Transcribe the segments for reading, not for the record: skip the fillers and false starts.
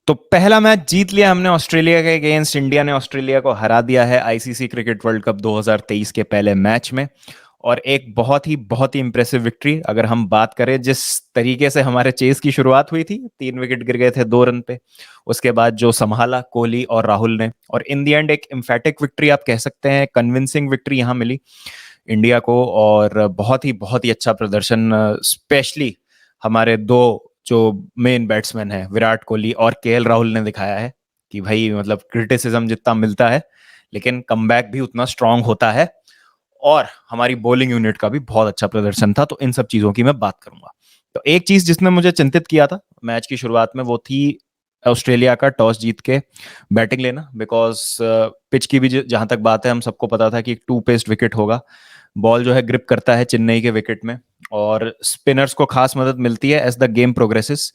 तो पहला मैच जीत लिया हमने ऑस्ट्रेलिया के अगेंस्ट। इंडिया ने ऑस्ट्रेलिया को हरा दिया है आईसीसी क्रिकेट वर्ल्ड कप 2023 के पहले मैच में। और एक बहुत ही इंप्रेसिव विक्ट्री। अगर हम बात करें जिस तरीके से हमारे चेस की शुरुआत हुई थी, 3 विकेट गिर गए थे 2 रन पे। उसके बाद जो संभाला कोहली और राहुल ने, और इन दी एंड एक एम्फेटिक विक्ट्री आप कह सकते हैं, कन्विंसिंग विक्ट्री यहाँ मिली इंडिया को। और बहुत ही अच्छा प्रदर्शन, स्पेशली हमारे दो जो मेन बैट्समैन हैं विराट कोहली और केएल राहुल ने दिखाया है कि भाई मतलब क्रिटिसिज्म जितना मिलता है लेकिन कमबैक भी उतना स्ट्रांग होता है। और हमारी बॉलिंग यूनिट का भी बहुत अच्छा प्रदर्शन था। तो इन सब चीजों की मैं बात करूंगा। तो एक चीज जिसने मुझे चिंतित किया था मैच की शुरुआत में, वो थी ऑस्ट्रेलिया का टॉस जीत के बैटिंग लेना। बिकॉज पिच की भी जहां तक बात है, हम सबको पता था कि एक टू पेस्ड विकेट होगा। बॉल जो है ग्रिप करता है चेन्नई के विकेट में, और स्पिनर्स को खास मदद मिलती है एज द गेम प्रोग्रेसेस।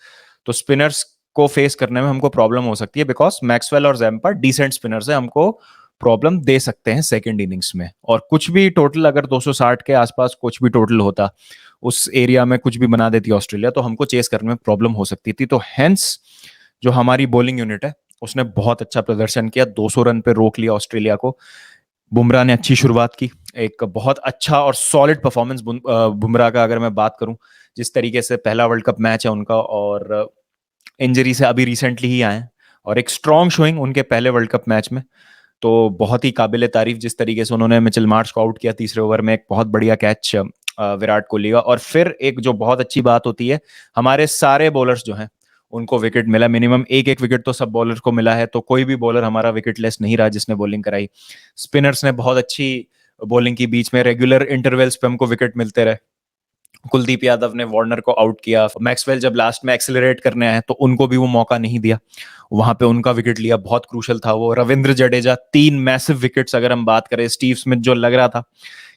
तो स्पिनर्स को फेस करने में हमको प्रॉब्लम हो सकती है, बिकॉज मैक्सवेल और जैम्पा डिसेंट स्पिनर्स है, हमको प्रॉब्लम दे सकते हैं सेकंड इनिंग्स में। और कुछ भी टोटल अगर 260 के आसपास कुछ भी टोटल होता, उस एरिया में कुछ भी बना देती ऑस्ट्रेलिया, तो हमको चेस करने में प्रॉब्लम हो सकती थी। तो हेंस जो हमारी बॉलिंग यूनिट है उसने बहुत अच्छा प्रदर्शन किया, 200 रन पे रोक लिया ऑस्ट्रेलिया को। बुमराह ने अच्छी शुरुआत की, एक बहुत अच्छा और सॉलिड परफॉर्मेंस बुमराह का अगर मैं बात करूं। जिस तरीके से पहला वर्ल्ड कप मैच है उनका, और इंजरी से अभी रिसेंटली ही आए हैं, और एक स्ट्रॉन्ग शोइंग उनके पहले वर्ल्ड कप मैच में। तो बहुत ही काबिल तारीफ जिस तरीके से उन्होंने मिचेल मार्श को आउट किया तीसरे ओवर में, एक बहुत बढ़िया कैच विराट कोहली का। और फिर एक जो बहुत अच्छी बात होती है, हमारे सारे बॉलर्स जो हैं उनको विकेट मिला, मिनिमम एक एक विकेट तो सब बॉलर को मिला है। तो कोई भी बॉलर हमारा विकेट लेस नहीं रहा जिसने बॉलिंग कराई। स्पिनर्स ने बहुत अच्छी बॉलिंग की, बीच में रेगुलर इंटरवल्स पे हमको विकेट मिलते रहे। कुलदीप यादव ने वार्नर को आउट किया, मैक्सवेल जब लास्ट में एक्सेलरेट करने आए तो उनको भी वो मौका नहीं दिया, वहां पे उनका विकेट लिया, बहुत क्रूशल था वो। Ravindra Jadeja 3 massive wickets. अगर हम बात करें स्टीव स्मिथ जो लग रहा था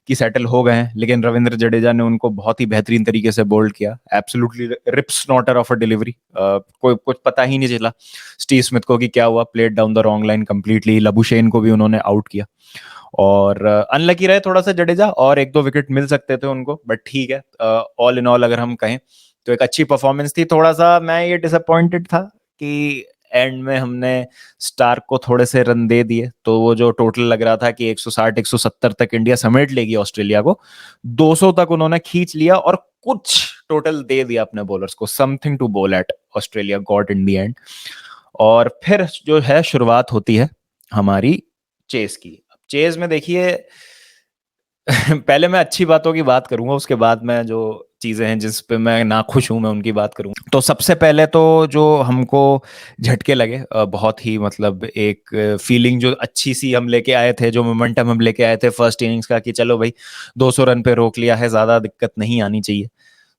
कि सेटल हो गए हैं, लेकिन रविंद्र जडेजा ने उनको बहुत ही बेहतरीन तरीके से बोल्ड किया। Absolutely rip snorter of a delivery. कोई कुछ पता ही नहीं चला स्टीव स्मिथ को कि क्या हुआ, played down the wrong line completely. Labuschagne को भी उन्होंने आउट किया। और अनलकी रहे थोड़ा सा जडेजा, और एक दो विकेट मिल सकते थे उनको, बट ठीक है। ऑल इन ऑल अगर हम कहें तो एक अच्छी परफॉर्मेंस थी। थोड़ा सा मैं ये डिसअपॉइंटेड था कि एंड में हमने स्टार्क को थोड़े से रन दे दिए, तो वो जो टोटल लग रहा था कि 160 170 तक इंडिया समेट लेगी ऑस्ट्रेलिया को, 200 तक उन्होंने खींच लिया और कुछ टोटल दे दिया अपने बॉलर्स को। Something to bowl at Australia got in the end. और फिर जो है शुरुआत होती है हमारी चेस की। चेस में देखिए पहले मैं अच्छी बातों की बात करूंगा, उसके बाद मैं जो चीजें हैं जिस पे मैं नाखुश हूं मैं उनकी बात करूंगा। तो सबसे पहले तो जो हमको झटके लगे, बहुत ही मतलब एक फीलिंग जो अच्छी सी हम लेके आए थे, जो मोमेंटम हम लेके आए थे फर्स्ट इनिंग्स का कि चलो भाई 200 रन पे रोक लिया है, ज्यादा दिक्कत नहीं आनी चाहिए।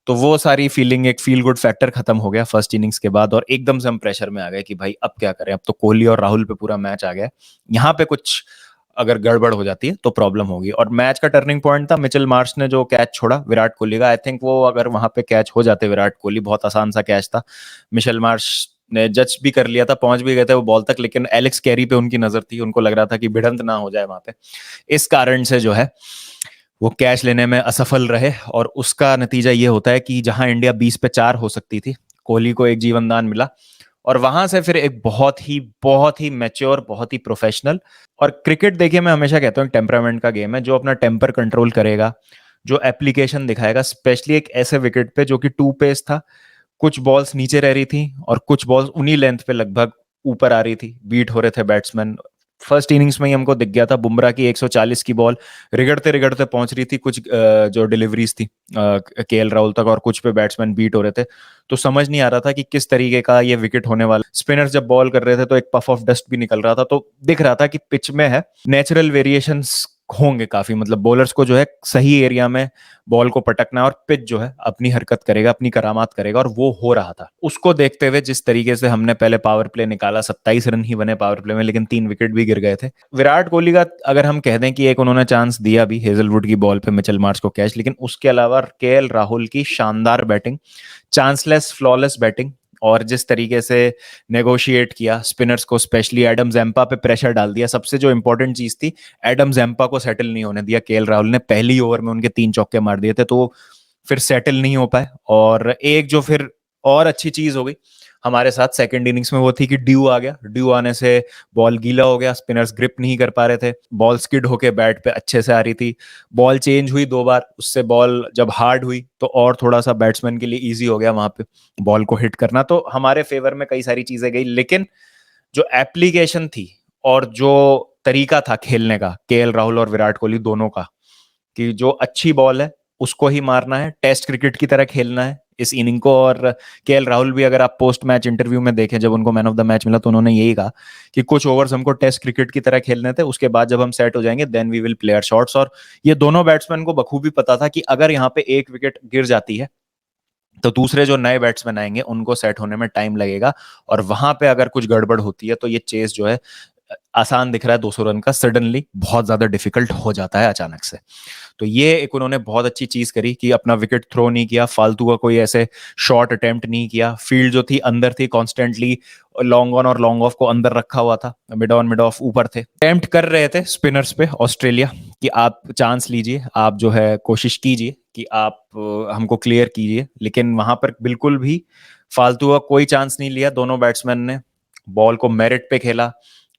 तो वो सारी फीलिंग, एक फील गुड फैक्टर खत्म हो गया फर्स्ट इनिंग्स के बाद, और एकदम से हम प्रेशर में आ गए कि भाई अब क्या करें। अब तो कोहली और राहुल पे पूरा मैच आ गया, यहाँ पे कुछ अगर गड़बड़ हो जाती है तो प्रॉब्लम होगी। और मैच का टर्निंग पॉइंट था मिचेल मार्श ने जो कैच छोड़ा विराट कोहली का। आई थिंक वो अगर वहां पे कैच हो जाते विराट कोहली, बहुत आसान सा कैच था। मिचेल मार्श ने जज भी कर लिया था, पहुंच भी गए थे वो बॉल तक, लेकिन एलेक्स कैरी पे उनकी नजर थी, उनको लग रहा था कि भिड़ंत ना हो जाए वहां पे। इस कारण से जो है वो कैच लेने में असफल रहे, और उसका नतीजा ये होता है कि जहां इंडिया 20 पे 4 हो सकती थी, कोहली को एक जीवन दान मिला। और वहां से फिर एक बहुत ही मैच्योर, बहुत ही प्रोफेशनल। और क्रिकेट देखिए, मैं हमेशा कहता हूँ टेम्परामेंट का गेम है। जो अपना टेम्पर कंट्रोल करेगा, जो एप्लीकेशन दिखाएगा, स्पेशली एक ऐसे विकेट पे जो कि टू पेस था, कुछ बॉल्स नीचे रह रही थी और कुछ बॉल्स उन्हीं लेंथ पे लगभग ऊपर आ रही थी, बीट हो रहे थे बैट्समैन। फर्स्ट इनिंग्स में ही हमको दिख गया था बुमराह की 140 की बॉल रिगड़ते रिगड़ते पहुंच रही थी, कुछ जो डिलीवरीज थी केएल राहुल तक, और कुछ पे बैट्समैन बीट हो रहे थे। तो समझ नहीं आ रहा था कि किस तरीके का ये विकेट होने वाला। स्पिनर्स जब बॉल कर रहे थे तो एक पफ ऑफ डस्ट भी निकल रहा था, तो दिख रहा था कि पिच में है नेचुरल वेरिएशंस होंगे काफी। मतलब बॉलर्स को जो है सही एरिया में बॉल को पटकना है, और पिच जो है अपनी हरकत करेगा, अपनी करामात करेगा, और वो हो रहा था। उसको देखते हुए जिस तरीके से हमने पहले पावर प्ले निकाला, 27 रन ही बने पावर प्ले में, लेकिन 3 विकेट भी गिर गए थे। विराट कोहली का अगर हम कह दें कि एक उन्होंने चांस दिया भी हेजलवुड की बॉल पे मिचेल मार्श को कैच, लेकिन उसके अलावा केएल राहुल की शानदार बैटिंग, चांसलेस फ्लॉलेस बैटिंग, और जिस तरीके से नेगोशिएट किया स्पिनर्स को, स्पेशली एडम जैम्पा पे प्रेशर डाल दिया। सबसे जो इंपॉर्टेंट चीज थी, एडम जैम्पा को सेटल नहीं होने दिया केएल राहुल ने। पहली ओवर में उनके 3 चौके मार दिए थे, तो फिर सेटल नहीं हो पाए। और एक जो फिर और अच्छी चीज हो गई, हमारे साथ सेकंड इनिंग्स में वो थी कि ड्यू आ गया, ड्यू आने से बॉल गीला हो गया, स्पिनर्स ग्रिप नहीं कर पा रहे थे, बॉल स्किड होके बैट पे अच्छे से आ रही थी, बॉल चेंज हुई 2 बार, उससे बॉल जब हार्ड हुई तो और थोड़ा सा बैट्समैन के लिए ईजी हो गया वहां पे बॉल को हिट करना, तो हमारे फेवर में कई सारी चीजें गई। लेकिन जो एप्लीकेशन थी और जो तरीका था खेलने का केएल राहुल और विराट कोहली दोनों का, कि जो अच्छी बॉल है उसको ही मारना है, टेस्ट क्रिकेट की तरह खेलना है इस इनिंग को। और केएल राहुल भी अगर आप पोस्ट मैच इंटरव्यू में देखें, जब उनको मैन ऑफ द मैच मिला तो उन्होंने यही कहा कि कुछ ओवर्स हमको टेस्ट क्रिकेट की तरह खेलने थे, उसके बाद जब हम सेट हो जाएंगे then we will play our shots. और ये दोनों बैट्समैन को बखूबी पता था कि अगर यहाँ पे एक विकेट गिर जाती है तो दूसरे जो नए बैट्समैन आएंगे उनको सेट होने में टाइम लगेगा, और वहां पे अगर कुछ गड़बड़ होती है तो ये चेस जो है आसान दिख रहा है 200 रन का, सडनली बहुत ज्यादा डिफिकल्ट हो जाता है अचानक से। तो ये एक उन्होंने बहुत अच्छी चीज करी कि अपना विकेट थ्रो नहीं किया, फालतू का कोई ऐसे शॉट अटेम्प्ट नहीं किया, फील्ड जो थी अंदर थी, कॉन्स्टेंटली लॉन्ग ऑन और लॉन्ग ऑफ को अंदर रखा हुआ था, मिड ऑन मिड ऑफ ऊपर थे, अटेम्प्ट कर रहे थे स्पिनर्स पे ऑस्ट्रेलिया कि आप चांस लीजिए, आप जो है कोशिश कीजिए कि आप हमको क्लियर कीजिए, लेकिन वहां पर बिल्कुल भी फालतू का कोई चांस नहीं लिया दोनों बैट्समैन ने, बॉल को मेरिट पे खेला,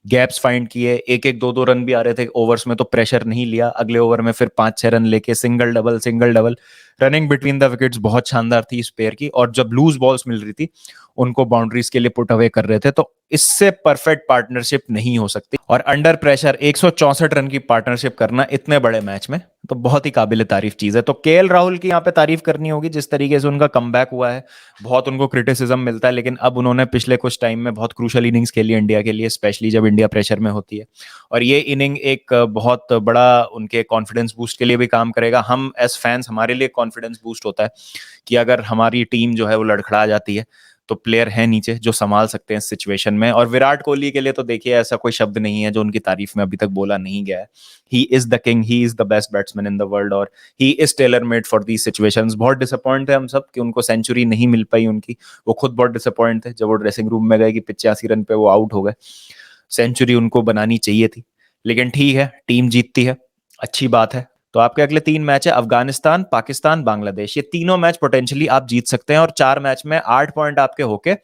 गैप्स फाइंड किए, एक एक दो दो रन भी आ रहे थे ओवर्स में तो प्रेशर नहीं लिया, अगले ओवर में फिर 5-6 रन लेके single double, running between the wickets बहुत शानदार थी इस पेयर की, और जब लूज बॉल्स मिल रही थी उनको बाउंड्रीज के लिए पुट अवे कर रहे थे, तो इससे परफेक्ट पार्टनरशिप नहीं हो सकती। और अंडर प्रेशर 164 रन की पार्टनरशिप करना इतने बड़े मैच में तो बहुत ही काबिल तारीफ चीज है। तो केएल राहुल की यहाँ पे तारीफ करनी होगी, जिस तरीके से उनका कमबैक हुआ है, बहुत उनको क्रिटिसिज्म मिलता है, लेकिन अब उन्होंने पिछले कुछ टाइम में बहुत क्रूशल इनिंग्स खेली इंडिया के लिए, स्पेशली जब इंडिया प्रेशर में होती है, और ये इनिंग एक बहुत बड़ा उनके कॉन्फिडेंस बूस्ट के लिए भी काम करेगा। हम एज फैंस, हमारे लिए कॉन्फिडेंस बूस्ट होता है कि अगर हमारी टीम जो है वो लड़खड़ा जाती है तो प्लेयर है नीचे जो संभाल सकते हैं इस सिचुएशन में। और विराट कोहली के लिए तो देखिए ऐसा कोई शब्द नहीं है जो उनकी तारीफ में अभी तक बोला नहीं गया है। He is the king, he is the best batsman in the world, और he is tailor made for the situations. बहुत डिसअपॉइंट थे हम सब कि उनको सेंचुरी नहीं मिल पाई उनकी, वो खुद बहुत डिसअपॉइंट थे जब वो ड्रेसिंग रूम में गए कि 85 रन पे वो आउट हो गए, सेंचुरी उनको बनानी चाहिए थी, लेकिन ठीक है, टीम जीतती है, अच्छी बात है। तो आपके अगले 3 मैच है अफगानिस्तान, पाकिस्तान, बांग्लादेश, ये तीनों मैच पोटेंशियली आप जीत सकते हैं, और 4 मैच में 8 पॉइंट आपके होके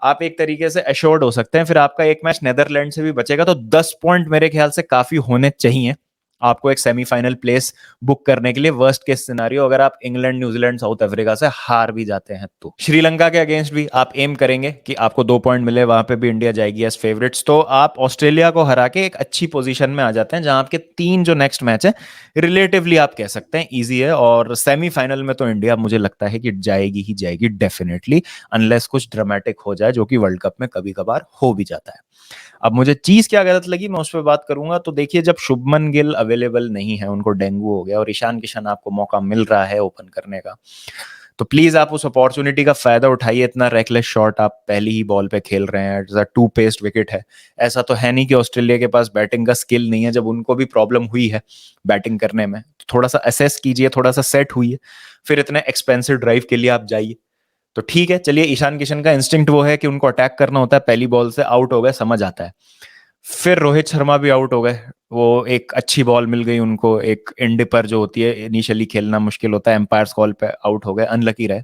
आप एक तरीके से एश्योर्ड हो सकते हैं। फिर आपका एक मैच नेदरलैंड से भी बचेगा, तो 10 पॉइंट मेरे ख्याल से काफी होने चाहिए आपको एक सेमीफाइनल प्लेस बुक करने के लिए। वर्स्ट केस सिनारियो अगर आप इंग्लैंड, न्यूजीलैंड, साउथ अफ्रीका से हार भी जाते हैं तो श्रीलंका के अगेंस्ट भी आप एम करेंगे कि आपको 2 पॉइंट मिले, वहां पे भी इंडिया जाएगी एज फेवरेट्स, तो आप ऑस्ट्रेलिया को हरा के एक अच्छी पोजीशन में आ जाते हैं, जहां आपके 3 जो नेक्स्ट मैच है रिलेटिवली आप कह सकते हैं इजी है। और सेमीफाइनल में तो इंडिया मुझे लगता है कि जाएगी ही जाएगी डेफिनेटली, अनलेस कुछ ड्रामेटिक हो जाए, जो कि वर्ल्ड कप में कभी कभार हो भी जाता है। अब मुझे चीज क्या गलत लगी मैं उस पर बात करूंगा। तो देखिए, जब शुभमन गिल अवेलेबल नहीं है, उनको डेंगू हो गया, और ईशान किशन आपको मौका मिल रहा है ओपन करने का, तो प्लीज आप उस अपॉर्चुनिटी का फायदा उठाइए। इतना रेकलेस शॉट आप पहली ही बॉल पे खेल रहे हैं, 2 पेस्ड विकेट है, ऐसा तो है नहीं कि ऑस्ट्रेलिया के पास बैटिंग का स्किल नहीं है। जब उनको भी प्रॉब्लम हुई है बैटिंग करने में, तो थोड़ा सा असेस कीजिए, थोड़ा सा सेट हुई, फिर इतने एक्सपेंसिव ड्राइव के लिए आप जाइए। तो ठीक है, चलिए, ईशान किशन का इंस्टिंक्ट वो है कि उनको अटैक करना होता है, पहली बॉल से आउट हो गए, समझ आता है। फिर रोहित शर्मा भी आउट हो गए, वो एक अच्छी बॉल मिल गई उनको, एक एंड पर जो होती है इनिशियली खेलना मुश्किल होता है, एम्पायर्स कॉल पे आउट हो गए, अनलकी रहे।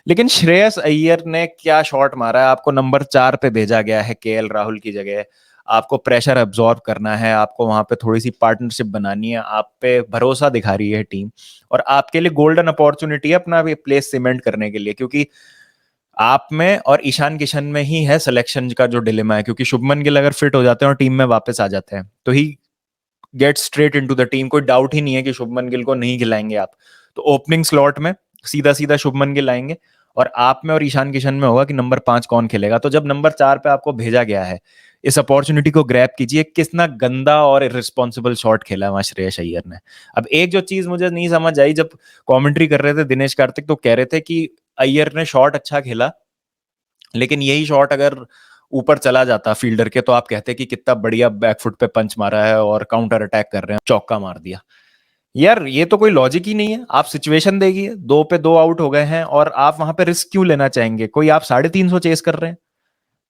लेकिन श्रेयस अय्यर ने क्या शॉट मारा है, आपको नंबर 4 पे भेजा गया है केएल राहुल की जगह, आपको प्रेशर अब्सॉर्ब करना है, आपको वहां पे थोड़ी सी पार्टनरशिप बनानी है, आप पे भरोसा दिखा रही है टीम, और आपके लिए गोल्डन अपॉर्चुनिटी है अपना प्लेस सीमेंट करने के लिए, क्योंकि आप में और ईशान किशन में ही है सिलेक्शन का जो डिलेमा है। क्योंकि शुभमन गिल अगर फिट हो जाते हैं और टीम में वापस आ जाते हैं तो he get straight into the team, कोई डाउट ही नहीं है कि शुभमन गिल को नहीं खिलाएंगे आप। तो ओपनिंग स्लॉट में सीधा सीधा शुभमन गिल आएंगे, और आप में और ईशान किशन में होगा कि नंबर 5 कौन खेलेगा। तो जब नंबर 4 पे आपको भेजा गया है, इस अपॉर्चुनिटी को ग्रैब कीजिए। कितना गंदा और इररिस्पॉन्सिबल शॉट खेला वहां श्रेयस अय्यर ने। अब एक जो चीज मुझे नहीं समझ आई, जब कमेंट्री कर रहे थे दिनेश कार्तिक, तो कह रहे थे कि अय्यर ने शॉट अच्छा खेला, लेकिन यही शॉट अगर ऊपर चला जाता फील्डर के, तो आप कहते कि कितना बढ़िया बैकफुट पे पंच मारा है और काउंटर अटैक कर रहे हैं, चौका मार दिया। यार ये तो कोई लॉजिक ही नहीं है। आप सिचुएशन देखिए, 2 पे 2 आउट हो गए हैं, और आप वहां पे रिस्क क्यों लेना चाहेंगे? कोई आप 350 चेस कर रहे हैं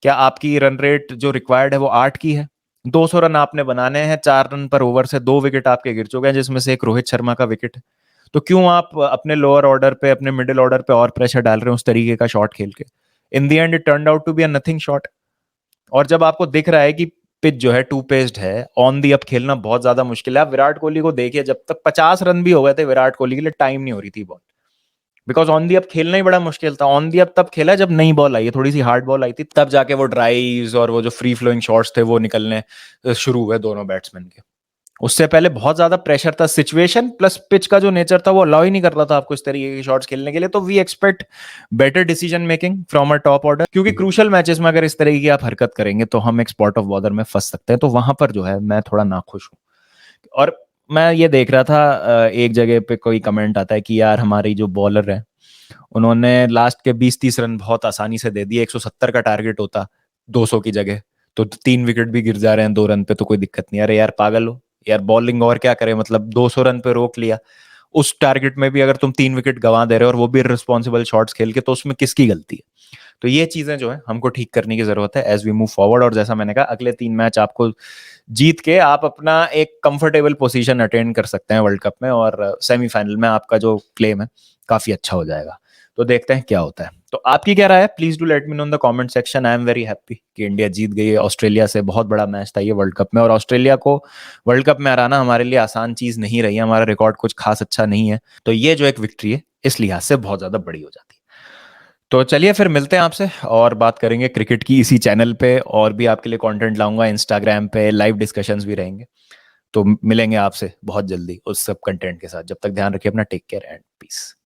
क्या? आपकी रन रेट जो रिक्वायर्ड है वो 8 की है, 200 रन आपने बनाने हैं, 4 रन पर ओवर से 2 विकेट आपके गिर चुके हैं, जिसमें से एक रोहित शर्मा का विकेट है। तो क्यों आप अपने लोअर ऑर्डर पे, अपने मिडिल ऑर्डर पे और प्रेशर डाल रहे हैं उस तरीके का शॉट खेल के? In the end it turned out to be a nothing shot. और जब आपको दिख रहा है कि पिच जो है टू पेस्ड है, ऑन दी अब खेलना बहुत ज्यादा मुश्किल है। आप विराट कोहली को देखिए, जब तक 50 रन भी हो गए थे विराट कोहली के लिए, टाइम नहीं हो रही थी बॉल, बिकॉज ऑन दी अब खेलना ही बड़ा मुश्किल था। ऑन दी अब तब खेला जब नई बॉल आई है, थोड़ी सी हार्ड बॉल आई थी, तब जाके वो ड्राइव्स और वो जो फ्री फ्लोइंग शॉट्स थे वो निकलने शुरू हुए दोनों बैट्समैन के। उससे पहले बहुत ज्यादा प्रेशर था, सिचुएशन प्लस पिच का जो नेचर था वो अलाउ ही नहीं कर रहा था आपको इस तरीके के शॉट्स खेलने के लिए। तो we expect better decision making from a top order, क्योंकि क्रूशियल मैचेस में अगर इस तरीके की आप हरकत करेंगे तो हम एक स्पॉट ऑफ बॉर्डर में फंस सकते हैं। तो वहां पर जो है मैं थोड़ा नाखुश हूँ। और मैं ये देख रहा था, एक जगह पे कोई कमेंट आता है कि यार हमारी जो बॉलर है उन्होंने लास्ट के 20-30 रन बहुत आसानी से दे दिए, 170 का टारगेट होता 200 की जगह, तो 3 विकेट भी गिर जा रहे हैं 2 रन पे तो कोई दिक्कत नहीं। अरे यार पागल हो यार, बॉलिंग और क्या करे, मतलब 200 रन पे रोक लिया, उस टारगेट में भी अगर तुम 3 विकेट गंवा दे रहे हो और वो भी रिस्पॉन्सिबल शॉट्स खेल के, तो उसमें किसकी गलती है? तो ये चीजें जो है हमको ठीक करने की जरूरत है एज वी मूव फॉरवर्ड। और जैसा मैंने कहा, अगले 3 मैच आपको जीत के आप अपना एक कंफर्टेबल पोजीशन अटेंड कर सकते हैं वर्ल्ड कप में, और सेमीफाइनल में आपका जो क्लेम है काफी अच्छा हो जाएगा। तो देखते हैं क्या होता है। तो आपकी क्या राय है, please do let me know in the comment section. I am very happy कि इंडिया जीत गई है ऑस्ट्रेलिया से। बहुत बड़ा मैच था ये वर्ल्ड कप में, और ऑस्ट्रेलिया को वर्ल्ड कप में हराना हमारे लिए आसान चीज नहीं रही है। हमारा रिकॉर्ड कुछ खास अच्छा नहीं है, तो ये जो एक विक्ट्री है इस लिहाज से बहुत ज्यादा बड़ी हो जाती है। तो चलिए फिर मिलते हैं आपसे और बात करेंगे क्रिकेट की इसी चैनल पे, और भी आपके लिए कंटेंट लाऊंगा इंस्टाग्राम पे, लाइव डिस्कशंस भी रहेंगे। तो मिलेंगे आपसे बहुत जल्दी उस सब कंटेंट के साथ। जब तक ध्यान रखिए अपना, टेक केयर एंड पीस।